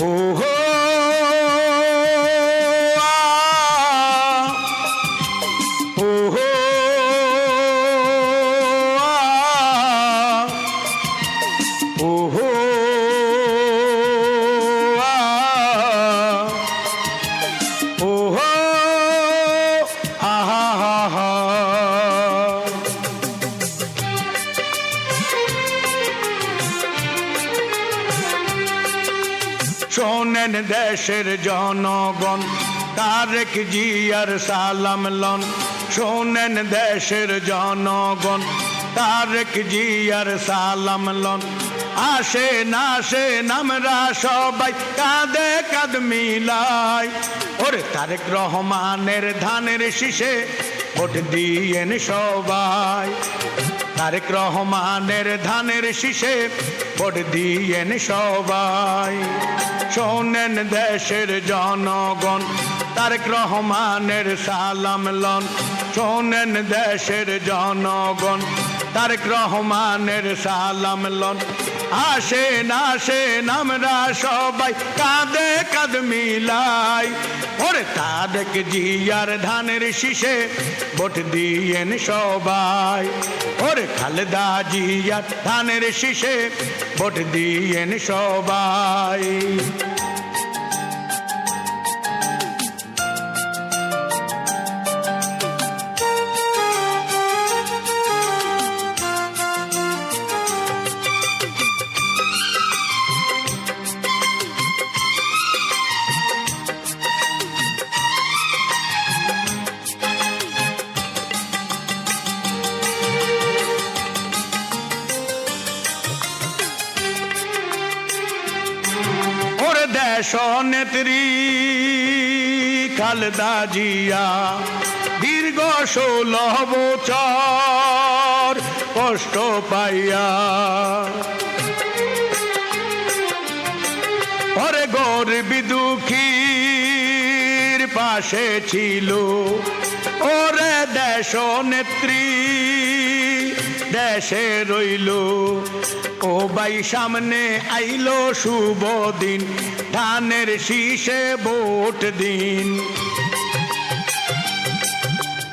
ওহো ওহো ওহো ওহো আহা হা হা। শোনেন দেশের জনগণ তারেক জিয়ার সালাম লন। শোনেন দেশের জনগণ তারেক জিয়ার সালাম লন। আসেন আসেন আমরা সবাই কাঁধে কাঁধ মিলাই, ওরে তারেক রহমানের ধানের শীষে ভোট দিয়েন সবাই। তারেক রহমানের ধানের শীষে ভোট দিয়েন সবাই। শোনেন দেশের জনগণ তারেক রহমানের সালাম লন। শোনেন দেশের জনগণ তারেক রহমানের সালাম লন। আসেন আসেন আমরা সবাই কাঁধে কাঁধ মিলাই, ওরে তারেক জিয়ার ধানের শীষে ভোট দিয়েন সবাই। ওরে খালেদা জিয়ার ধানের শীষে ভোট দিয়েন সবাই। দেশ নেত্রী খালেদা জিয়া দীর্ঘ 16 বছর কষ্ট পাইয়া, ওরে গরিব দুঃখীর পাশে ছিল। ওরে দেশ নেত্রী দেশে রইল। ও ভাই সামনে আইলো শুভ দিন, ধানের শীষে ভোট দিন।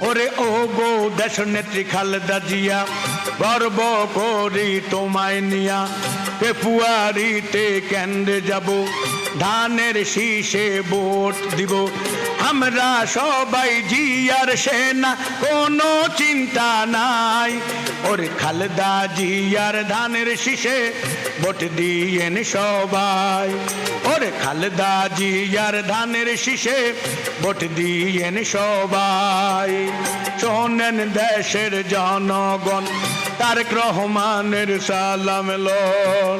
ওরে ও গো দেশ নেত্রী খালেদা জিয়া গর্ব করি তোমায় নিয়া। ফেব্রুয়ারিতে কেন্দ্রে যাব, ধানের শীষে ভোট দিব। আমরা সবাই জিয়ার সেনা, কোনো চিন্তা নাই। ওরে খালেদা জিয়ার ধানের শীষে ভোট দিয়েন সবাই। ওরে খালেদা জিয়ার ধানের শীষে ভোট দিয়েন সবাই। শোনেন দেশের জনগণ তারেক রহমানের সালাম লন।